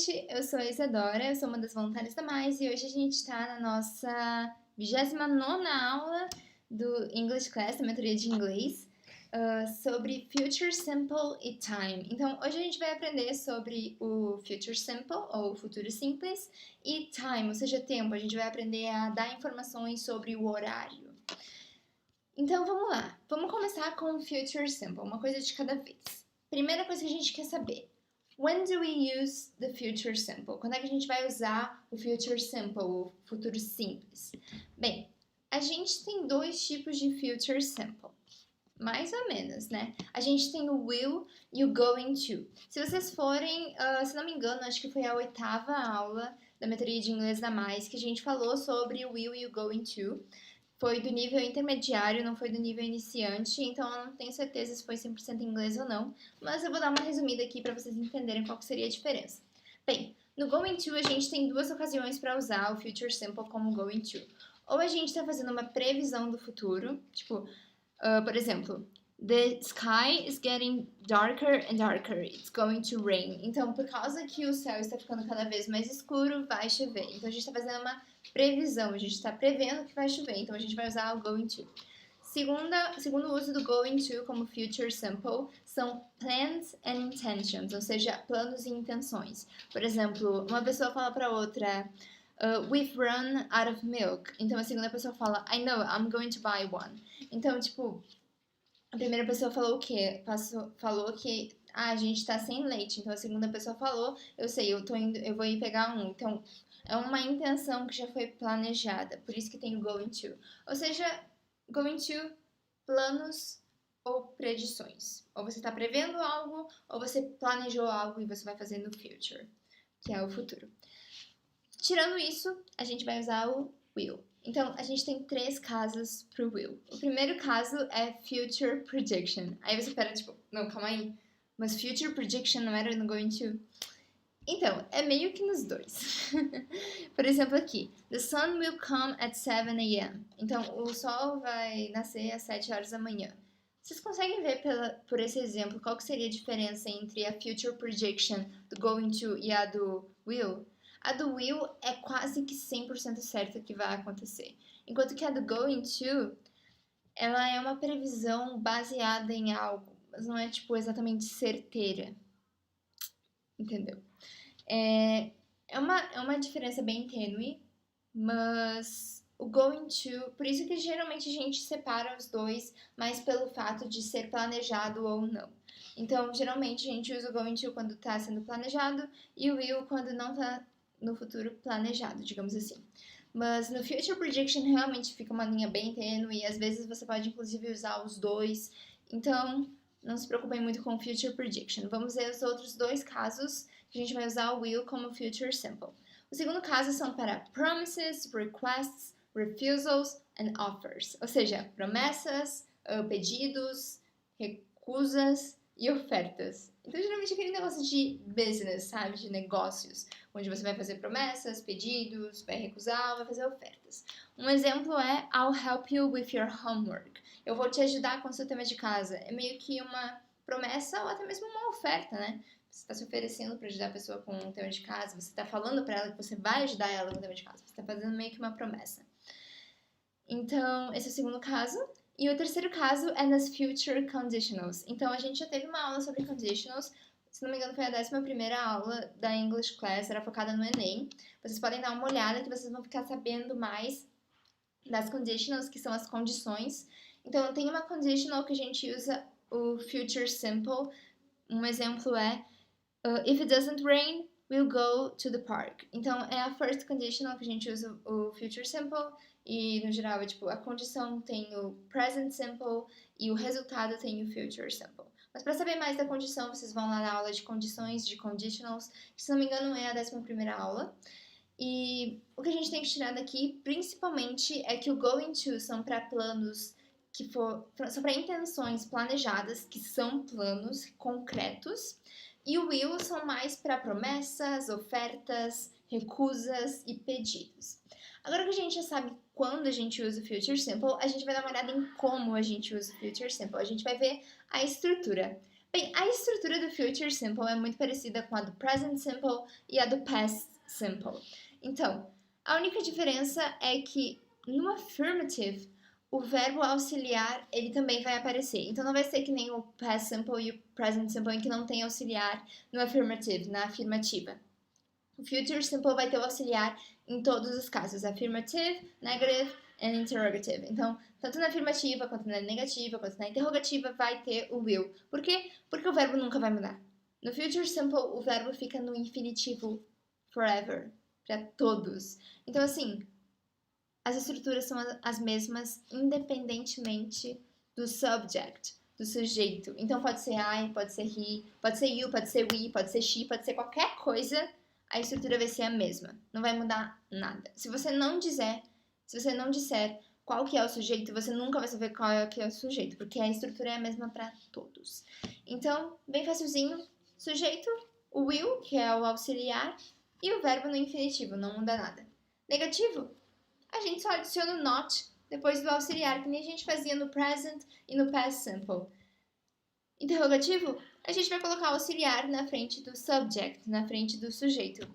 gente, eu sou a Isadora, eu sou uma das voluntárias da Mais e hoje a gente está na nossa 29ª aula do English Class, da mentoria de inglês, sobre Future Simple e Time. Então, hoje a gente vai aprender sobre o Future Simple, ou futuro simples, e Time, ou seja, tempo. A gente vai aprender a dar informações sobre o horário. Então, vamos lá. Vamos começar com o Future Simple, uma coisa de cada vez. Primeira coisa que a gente quer saber. When do we use the future simple? Quando é que a gente vai usar o future simple, o futuro simples? Bem, a gente tem dois tipos de future simple. Mais ou menos, né? A gente tem o will e o going to. Se vocês forem, se não me engano, acho que foi a 8ª aula da mentoria de inglês da Mais que a gente falou sobre o will e o going to. Foi do nível intermediário, não foi do nível iniciante, então eu não tenho certeza se foi 100% em inglês ou não, mas eu vou dar uma resumida aqui para vocês entenderem qual que seria a diferença. Bem, no going to a gente tem duas ocasiões para usar o future simple como going to. Ou a gente está fazendo uma previsão do futuro, tipo, por exemplo, the sky is getting darker and darker, it's going to rain. Então, por causa que o céu está ficando cada vez mais escuro, vai chover. Então, a gente está fazendo uma previsão, a gente está prevendo que vai chover, então a gente vai usar o going to. Segundo uso do going to como future simple são plans and intentions, ou seja, planos e intenções. Por exemplo, uma pessoa fala para outra, we've run out of milk. Então a segunda pessoa fala, I know, I'm going to buy one. Então, tipo, a primeira pessoa falou o quê? Falou que a gente tá sem leite. Então a segunda pessoa falou, eu sei, eu vou ir pegar um. Então é uma intenção que já foi planejada. Por isso que tem o going to. Ou seja, going to, planos ou predições. Ou você está prevendo algo, ou você planejou algo e você vai fazer no future, que é o futuro. Tirando isso, a gente vai usar o will. Então, a gente tem 3 casos pro will. O primeiro caso é future prediction. Aí você pera, tipo, não, calma aí. Mas future prediction não era no going to? Então, é meio que nos dois. Por exemplo, aqui. The sun will come at 7 a.m. Então, o sol vai nascer às 7 horas da manhã. Vocês conseguem ver por esse exemplo qual que seria a diferença entre a future prediction do going to e a do will? A do will é quase que 100% certa que vai acontecer. Enquanto que a do going to, ela é uma previsão baseada em algo, mas não é, tipo, exatamente certeira. Entendeu? É uma diferença bem tênue, mas o going to, por isso que geralmente a gente separa os dois, mais pelo fato de ser planejado ou não. Então, geralmente a gente usa o going to quando está sendo planejado e o will quando não está no futuro planejado, digamos assim. Mas no future prediction realmente fica uma linha bem tênue e às vezes você pode inclusive usar os dois. Então, não se preocupem muito com future prediction. Vamos ver os outros dois casos que a gente vai usar o will como future simple. O segundo caso são para promises, requests, refusals and offers, ou seja, promessas, pedidos, recusas e ofertas. Então, geralmente, aquele negócio de business, sabe? De negócios, onde você vai fazer promessas, pedidos, vai recusar, vai fazer ofertas. Um exemplo é I'll help you with your homework. Eu vou te ajudar com o seu tema de casa. É meio que uma promessa ou até mesmo uma oferta, né? Você está se oferecendo para ajudar a pessoa com o tema de casa, você está falando para ela que você vai ajudar ela com o tema de casa, você está fazendo meio que uma promessa. Então, esse é o segundo caso. E o terceiro caso é nas future conditionals. Então, a gente já teve uma aula sobre conditionals. Se não me engano, foi a 11ª aula da English Class, era focada no Enem. Vocês podem dar uma olhada que vocês vão ficar sabendo mais das conditionals, que são as condições. Então, tem uma conditional que a gente usa o future simple. Um exemplo é if it doesn't rain, we'll go to the park. Então, é a first conditional que a gente usa o future simple e, no geral, é tipo, a condição tem o present simple e o resultado tem o future simple. Mas para saber mais da condição, vocês vão lá na aula de condições, de conditionals, que, se não me engano, é a 11ª aula. E o que a gente tem que tirar daqui, principalmente, é que o going to são para planos são para intenções planejadas, que são planos concretos, e o will são mais para promessas, ofertas, recusas e pedidos. Agora que a gente já sabe quando a gente usa o future simple, a gente vai dar uma olhada em como a gente usa o future simple. A gente vai ver a estrutura. Bem, a estrutura do future simple é muito parecida com a do present simple e a do past simple. Então, a única diferença é que no affirmative, o verbo auxiliar, ele também vai aparecer. Então, não vai ser que nem o past simple e o present simple em que não tem auxiliar no affirmative, na afirmativa. O future simple vai ter o auxiliar em todos os casos, affirmative, negative and interrogative. Então, tanto na afirmativa, quanto na negativa, quanto na interrogativa, vai ter o will. Por quê? Porque o verbo nunca vai mudar. No future simple, o verbo fica no infinitivo forever, para todos. Então, assim, as estruturas são as mesmas independentemente do subject, do sujeito. Então, pode ser I, pode ser he, pode ser you, pode ser we, pode ser she, pode ser qualquer coisa, a estrutura vai ser a mesma. Não vai mudar nada. Se você não disser qual que é o sujeito, você nunca vai saber qual é o que é o sujeito, porque a estrutura é a mesma para todos. Então, bem facilzinho. Sujeito, o will, que é o auxiliar, e o verbo no infinitivo, não muda nada. Negativo, a gente só adiciona o not depois do auxiliar, que nem a gente fazia no present e no past simple. Interrogativo, a gente vai colocar o auxiliar na frente do subject, na frente do sujeito.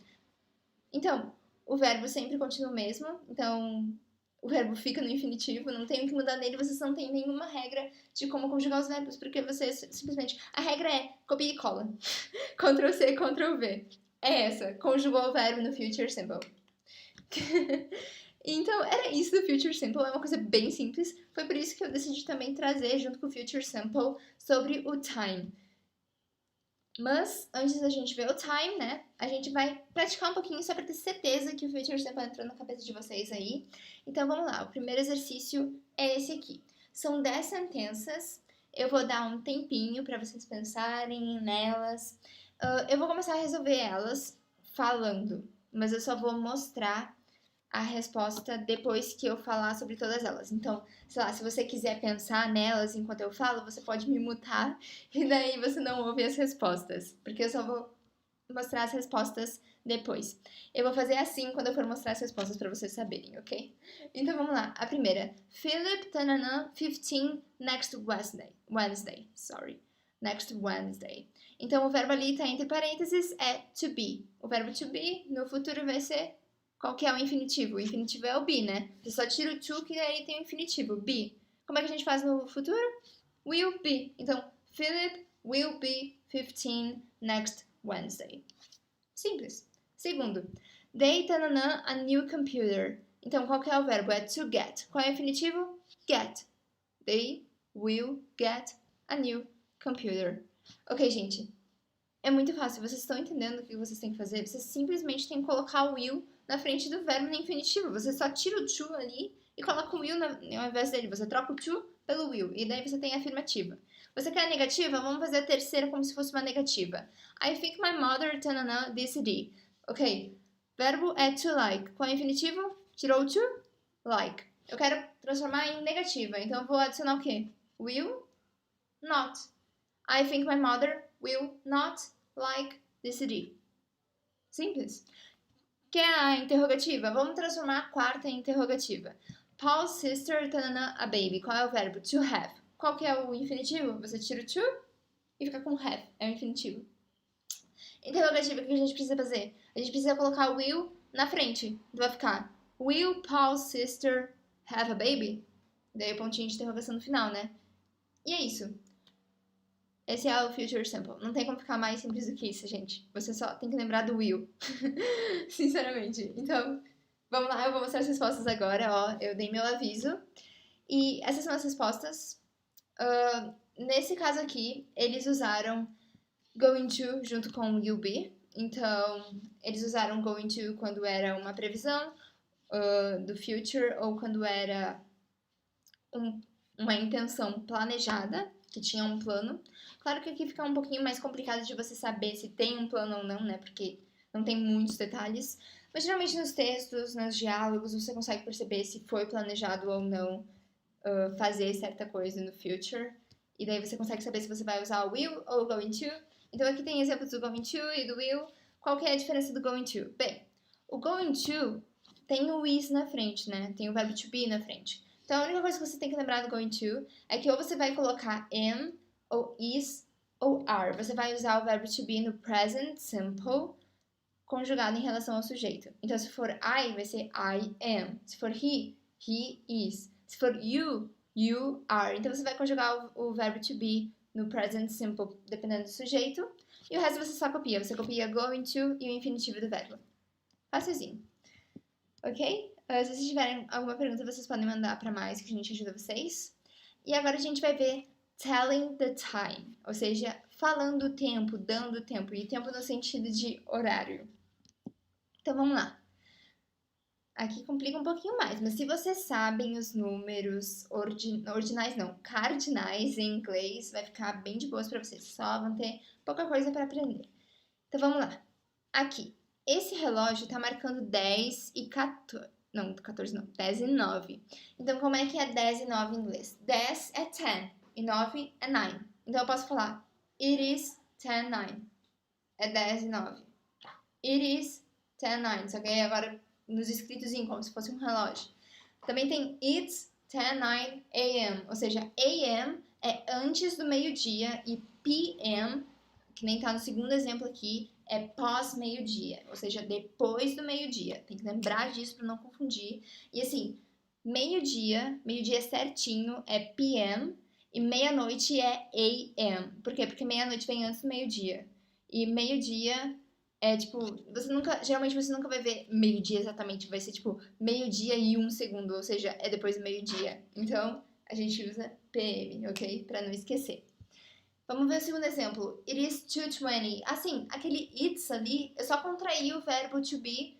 Então, o verbo sempre continua o mesmo, então o verbo fica no infinitivo, não tem o que mudar nele, vocês não têm nenhuma regra de como conjugar os verbos, porque vocês simplesmente... A regra é copia e cola. Ctrl C, Ctrl V. É essa, conjugou o verbo no future simple. Então, era isso do Future Simple, é uma coisa bem simples. Foi por isso que eu decidi também trazer, junto com o Future Simple, sobre o time. Mas, antes da gente ver o time, né, a gente vai praticar um pouquinho só para ter certeza que o Future Simple entrou na cabeça de vocês aí. Então, vamos lá. O primeiro exercício é esse aqui. São 10 sentenças. Eu vou dar um tempinho para vocês pensarem nelas. Eu vou começar a resolver elas falando, mas eu só vou mostrar a resposta depois que eu falar sobre todas elas. Então, sei lá, se você quiser pensar nelas enquanto eu falo, você pode me mutar e daí você não ouve as respostas, porque eu só vou mostrar as respostas depois. Eu vou fazer assim quando eu for mostrar as respostas para vocês saberem, ok? Então vamos lá. A primeira. Philip tanana 15 next Wednesday. Next Wednesday. Então o verbo ali tá entre parênteses é to be. O verbo to be no futuro vai ser... Qual que é o infinitivo? O infinitivo é o be, né? Você só tira o to, que aí tem o infinitivo, be. Como é que a gente faz no futuro? Will be. Então, Philip will be 15 next Wednesday. Simples. Segundo, they tanana a new computer. Então, qual que é o verbo? É to get. Qual é o infinitivo? Get. They will get a new computer. Ok, gente. É muito fácil. Vocês estão entendendo o que vocês têm que fazer? Vocês simplesmente têm que colocar o will na frente do verbo no infinitivo. Você só tira o to ali e coloca o will ao invés dele. Você troca o to pelo will. E daí você tem a afirmativa. Você quer a negativa? Vamos fazer a terceira como se fosse uma negativa. I think my mother tanana decided. Ok. Verbo é to like. Qual é o infinitivo? Tirou o to? Like. Eu quero transformar em negativa. Então eu vou adicionar o quê? Will not. I think my mother will not like decided. Simples. Que é a interrogativa? Vamos transformar a quarta em interrogativa. Paul's sister tanana a baby. Qual é o verbo? To have. Qual que é o infinitivo? Você tira o to e fica com have. É o infinitivo. Interrogativa, o que a gente precisa fazer? A gente precisa colocar o will na frente. Vai ficar Will Paul's sister have a baby? Daí o pontinho de interrogação no final, né? E é isso. Esse é o Future Simple. Não tem como ficar mais simples do que isso, gente. Você só tem que lembrar do will. Sinceramente. Então, vamos lá. Eu vou mostrar as respostas agora. Ó, eu dei meu aviso. E essas são as respostas. Nesse caso aqui, eles usaram going to junto com will be. Então, eles usaram going to quando era uma previsão do future ou quando era uma intenção planejada, que tinha um plano. Claro que aqui fica um pouquinho mais complicado de você saber se tem um plano ou não, né? Porque não tem muitos detalhes. Mas geralmente nos textos, nos diálogos, você consegue perceber se foi planejado ou não fazer certa coisa no future. E daí você consegue saber se você vai usar o will ou o going to. Então aqui tem exemplos do going to e do will. Qual que é a diferença do going to? Bem, o going to tem o is na frente, né? Tem o verbo to be na frente. Então a única coisa que você tem que lembrar do going to é que ou você vai colocar am, ou is, ou are. Você vai usar o verbo to be no present simple conjugado em relação ao sujeito. Então, se for I, vai ser I am. Se for he is. Se for you are. Então, você vai conjugar o verbo to be no present simple, dependendo do sujeito. E o resto você só copia. Você copia going to e o infinitivo do verbo. Facilzinho. Ok? Se vocês tiverem alguma pergunta, vocês podem mandar para mais, que a gente ajuda vocês. E agora a gente vai ver telling the time, ou seja, falando o tempo, dando o tempo, e tempo no sentido de horário. Então vamos lá. Aqui complica um pouquinho mais, mas se vocês sabem os números ordinais, não, cardinais em inglês, vai ficar bem de boas para vocês, só vão ter pouca coisa para aprender. Então vamos lá. Aqui, esse relógio tá marcando 10 e 14. Não, 14 não, 10 e 9. Então, como é que é 10 e 9 em inglês? 10 é 10 e 9 é 9. Então, eu posso falar it is 10, 9. É 10 e 9. It is 10, 9. Só que aí agora nos escritos como se fosse um relógio. Também tem it's 10, 9 a.m. Ou seja, a.m. é antes do meio-dia e p.m., que nem tá no segundo exemplo aqui, é pós-meio-dia, ou seja, depois do meio-dia. Tem que lembrar disso para não confundir. E assim, meio-dia certinho é PM e meia-noite é AM. Por quê? Porque meia-noite vem antes do meio-dia. E meio-dia é tipo, geralmente você nunca vai ver meio-dia exatamente, vai ser tipo meio-dia e 1 segundo, ou seja, é depois do meio-dia. Então, a gente usa PM, ok? Para não esquecer. Vamos ver o segundo exemplo. It is 2:20. Assim, aquele it's ali, eu só contraí o verbo to be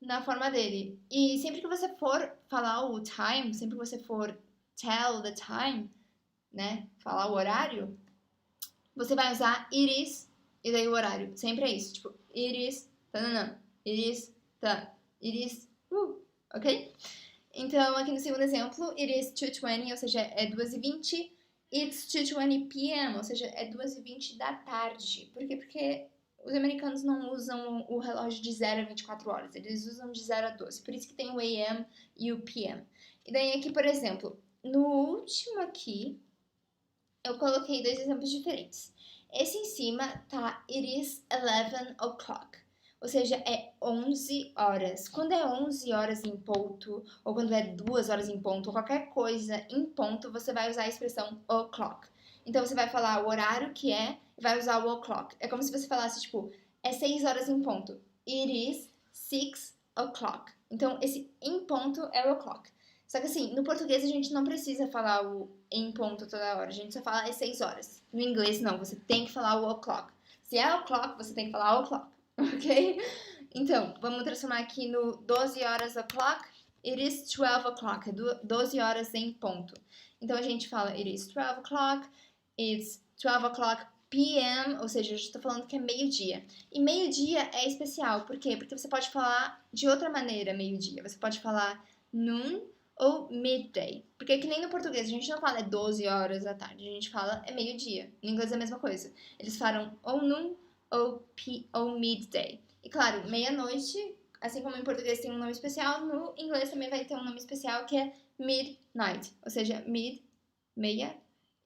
na forma dele. E sempre que você for falar o time, sempre que você for tell the time, né, falar o horário, você vai usar it is e daí o horário. Sempre é isso. Tipo, it is, tanana, it is, ta, it is, ok? Então, aqui no segundo exemplo, it is 2:20, ou seja, é 2h20. It's 2:20 p.m., ou seja, é 2h20 da tarde. Por quê? Porque os americanos não usam o relógio de 0 a 24 horas, eles usam de 0 a 12. Por isso que tem o AM e o PM. E daí aqui, por exemplo, no último aqui, eu coloquei 2 exemplos diferentes. Esse em cima tá It is 11 o'clock. Ou seja, é 11 horas. Quando é 11 horas em ponto, ou quando é 2 horas em ponto, ou qualquer coisa em ponto, você vai usar a expressão o'clock. Então, você vai falar o horário que é e vai usar o o'clock. É como se você falasse, tipo, é 6 horas em ponto. It is 6 o'clock. Então, esse em ponto é o o'clock. Só que assim, no português a gente não precisa falar o em ponto toda hora. A gente só fala é 6 horas. No inglês, não. Você tem que falar o o'clock. Se é o'clock, você tem que falar o'clock. Ok? Então, vamos transformar aqui no 12 horas o'clock. It is 12 o'clock. É 12 horas em ponto. Então, a gente fala it is 12 o'clock. It's 12 o'clock p.m., ou seja, eu já estou falando que é meio-dia. E meio-dia é especial. Por quê? Porque você pode falar de outra maneira meio-dia. Você pode falar noon ou midday. Porque que nem no português, a gente não fala é 12 horas da tarde. A gente fala é meio-dia. No inglês é a mesma coisa. Eles falam ou noon ou midday. E claro, meia-noite, assim como em português tem um nome especial, no inglês também vai ter um nome especial que é midnight. Ou seja, mid, meia,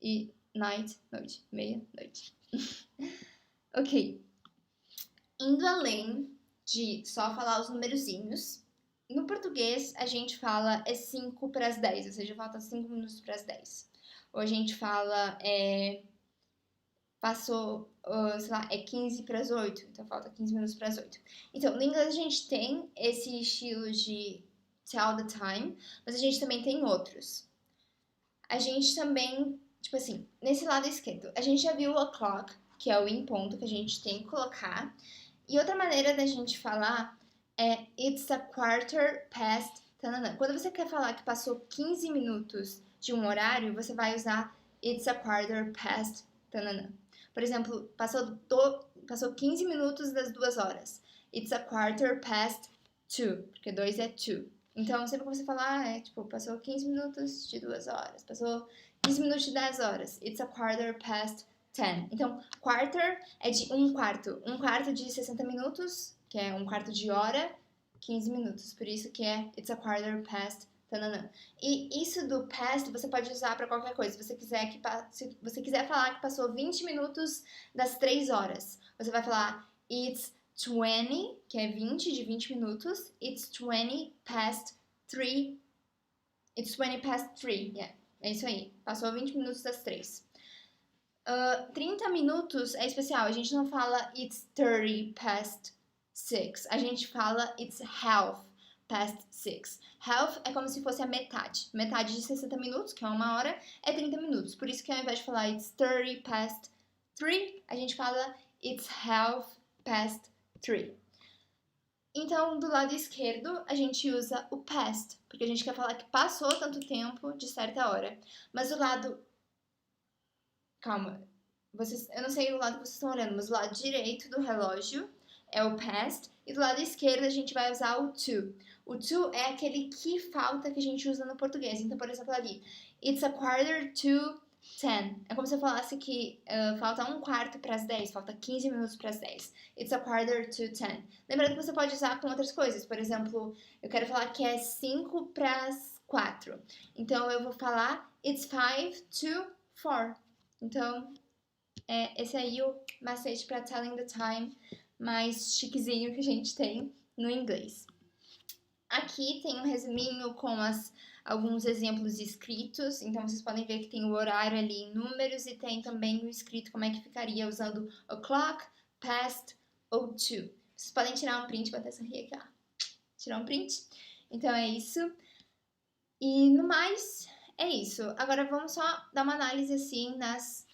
e night, noite, meia-noite. Ok. Indo além de só falar os numerozinhos, no português a gente fala é 5 para as 10, ou seja, falta 5 minutos para as 10. Ou a gente fala passou, sei lá, é 15 para as 8, então falta 15 minutos para as 8. Então, no inglês a gente tem esse estilo de tell the time, mas a gente também tem outros. A gente também, tipo assim, nesse lado esquerdo, a gente já viu o o'clock, que é o em ponto que a gente tem que colocar. E outra maneira da gente falar é it's a quarter past tanana. Quando você quer falar que passou 15 minutos de um horário, você vai usar it's a quarter past tanana. Por exemplo, passou 15 minutos das 2 horas. It's a quarter past 2, porque 2 é 2. Então, sempre que você falar, tipo, passou 15 minutos de 2 horas, passou 15 minutos de 10 horas. It's a quarter past 10. Então, quarter é de um quarto. Um quarto de 60 minutos, que é um quarto de hora, 15 minutos. Por isso que é it's a quarter past tananã. E isso do past você pode usar pra qualquer coisa. Se você quiser falar que passou 20 minutos das 3 horas, você vai falar it's 20, que é 20 de 20 minutos. It's 20 past 3. It's 20 past 3, yeah. É isso aí. Passou 20 minutos das 3. 30 minutos é especial. A gente não fala it's 30 past 6. A gente fala it's half past 6. Half é como se fosse a metade. Metade de 60 minutos, que é 1 hora, é 30 minutos. Por isso que ao invés de falar it's 30 past 3, a gente fala it's half past 3. Então, do lado esquerdo, a gente usa o past, porque a gente quer falar que passou tanto tempo de certa hora. Mas do lado... Calma. Eu não sei o lado que vocês estão olhando, mas do lado direito do relógio é o past. E do lado esquerdo, a gente vai usar o to. O to é aquele que falta que a gente usa no português. Então, por exemplo, ali, it's a quarter to 10. É como se eu falasse que falta 1/4 para as 10, falta 15 minutos para as 10. It's a quarter to 10. Lembrando que você pode usar com outras coisas. Por exemplo, eu quero falar que é 5 para as 4. Então, eu vou falar it's 5 to 4. Então, esse aí é o macete para telling the time mais chiquezinho que a gente tem no inglês. Aqui tem um resuminho com alguns exemplos escritos, então vocês podem ver que tem o horário ali em números e tem também o escrito como é que ficaria usando o'clock, past ou to. Vocês podem tirar um print, vou até sorrir aqui, ó. Tirar um print. Então é isso. E no mais, é isso. Agora vamos só dar uma análise assim nas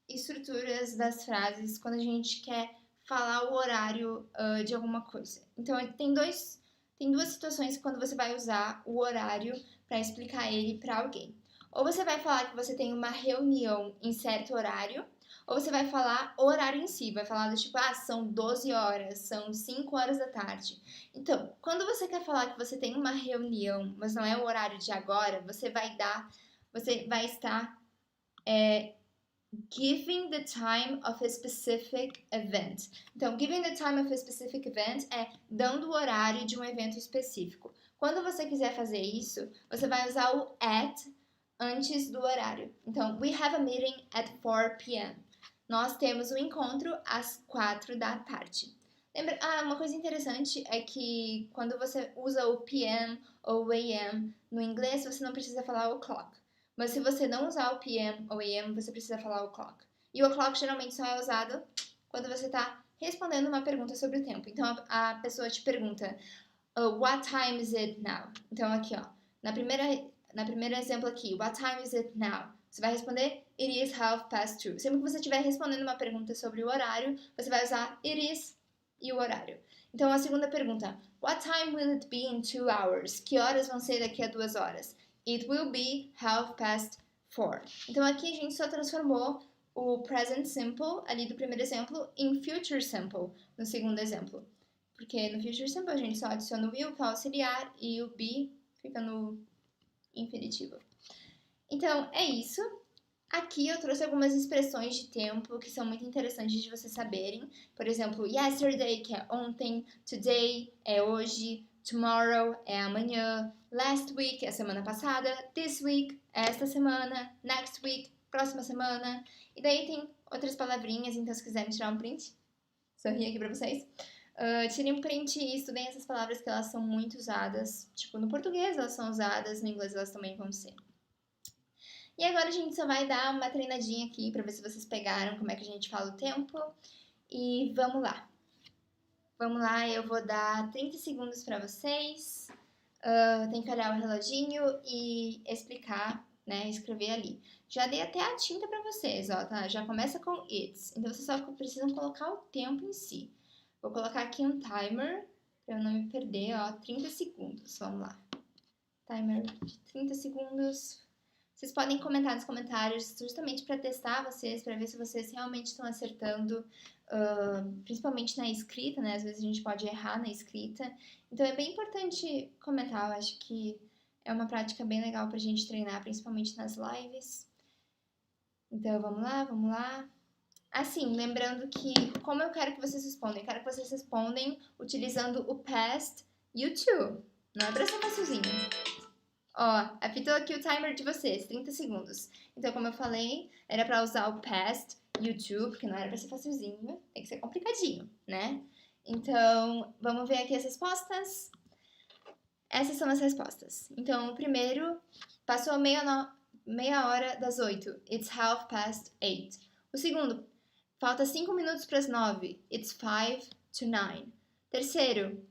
estruturas das frases quando a gente quer falar o horário de alguma coisa. Então tem duas situações quando você vai usar o horário para explicar ele para alguém. Ou você vai falar que você tem uma reunião em certo horário, ou você vai falar o horário em si, vai falar do tipo, são 12 horas, são 5 horas da tarde. Então, quando você quer falar que você tem uma reunião, mas não é o horário de agora, você vai estar giving the time of a specific event. Então, giving the time of a specific event é dando o horário de um evento específico. Quando você quiser fazer isso, você vai usar o at antes do horário. Então, we have a meeting at 4 p.m. Nós temos um encontro às 4 da tarde. Lembra? Uma coisa interessante é que quando você usa o p.m. ou o a.m. no inglês, você não precisa falar o clock. Mas se você não usar o p.m. ou a.m., você precisa falar o clock. E o clock geralmente só é usado quando você está respondendo uma pergunta sobre o tempo. Então, a pessoa te pergunta, what time is it now? Então, aqui, ó, na primeira exemplo aqui, what time is it now? Você vai responder, it is 2:30. Sempre que você estiver respondendo uma pergunta sobre o horário, você vai usar it is e o horário. Então, a segunda pergunta, what time will it be in 2 hours? Que horas vão ser daqui a 2 horas? It will be 4:30. Então, aqui a gente só transformou o present simple, ali do primeiro exemplo, em future simple, no segundo exemplo. Porque no future simple a gente só adiciona o will, que é o auxiliar, e o be fica no infinitivo. Então, é isso. Aqui eu trouxe algumas expressões de tempo que são muito interessantes de vocês saberem. Por exemplo, yesterday, que é ontem, today é hoje, tomorrow é amanhã, last week é semana passada, this week é esta semana, next week, próxima semana. E daí tem outras palavrinhas, então se quiserem tirar um print, sorri aqui pra vocês. Tirem um print e estudem essas palavras que elas são muito usadas. Tipo, no português elas são usadas, no inglês elas também vão ser. E agora a gente só vai dar uma treinadinha aqui pra ver se vocês pegaram como é que a gente fala o tempo. E vamos lá. Vamos lá, eu vou dar 30 segundos pra vocês. Tem que olhar o reloginho e explicar, né, escrever ali. Já dei até a tinta pra vocês, ó, tá? Já começa com it's. Então vocês só precisam colocar o tempo em si. Vou colocar aqui um timer pra eu não me perder, ó, 30 segundos. Vamos lá. Timer de 30 segundos. Vocês podem comentar nos comentários justamente para testar vocês, para ver se vocês realmente estão acertando, principalmente na escrita, né? Às vezes a gente pode errar na escrita. Então é bem importante comentar, eu acho que é uma prática bem legal pra gente treinar, principalmente nas lives. Então vamos lá, vamos lá. Assim, lembrando que como eu quero que vocês respondam? Eu quero que vocês respondem utilizando o past e o to. Não é pra ser facilzinho. Ó, apitou aqui o timer de vocês, 30 segundos. Então, como eu falei, era pra usar o past YouTube, porque não era pra ser facilzinho, tem que ser complicadinho, né? Então, vamos ver aqui as respostas. Essas são as respostas. Então, o primeiro, passou meia hora das 8. It's 8:30. O segundo, falta 5 minutos para as 9. It's 5 to 9. Terceiro,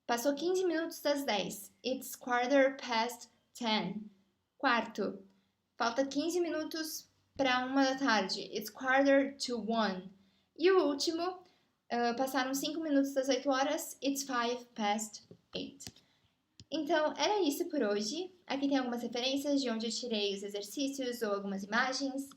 passou 15 minutos das 10. It's 10:15. Quarto, falta 15 minutos para 1 da tarde. It's 1:45. E o último, passaram 5 minutos das 8 horas. It's 8:05. Então, era isso por hoje. Aqui tem algumas referências de onde eu tirei os exercícios ou algumas imagens.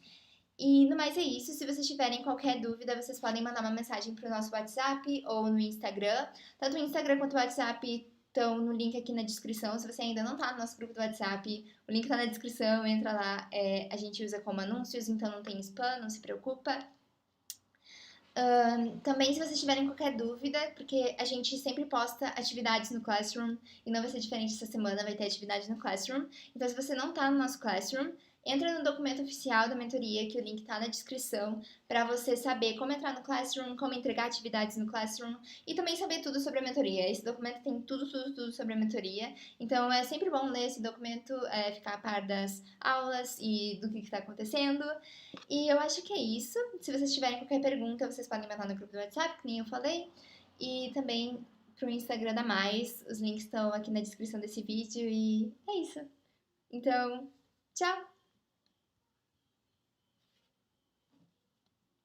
E no mais é isso. Se vocês tiverem qualquer dúvida, vocês podem mandar uma mensagem pro nosso WhatsApp ou no Instagram. Tanto o Instagram quanto o WhatsApp estão no link aqui na descrição. Se você ainda não tá no nosso grupo do WhatsApp, o link tá na descrição, entra lá. A gente usa como anúncios, então não tem spam, não se preocupa. Também, se vocês tiverem qualquer dúvida, porque a gente sempre posta atividades no Classroom e não vai ser diferente essa semana, vai ter atividade no Classroom. Então, se você não tá no nosso Classroom, entra no documento oficial da mentoria, que o link tá na descrição, para você saber como entrar no Classroom, como entregar atividades no Classroom e também saber tudo sobre a mentoria. Esse documento tem tudo sobre a mentoria. Então, é sempre bom ler esse documento, ficar a par das aulas e do que está acontecendo. E eu acho que é isso. Se vocês tiverem qualquer pergunta, vocês podem mandar no grupo do WhatsApp, que nem eu falei. E também pro Instagram da Mais. Os links estão aqui na descrição desse vídeo. E é isso. Então, tchau!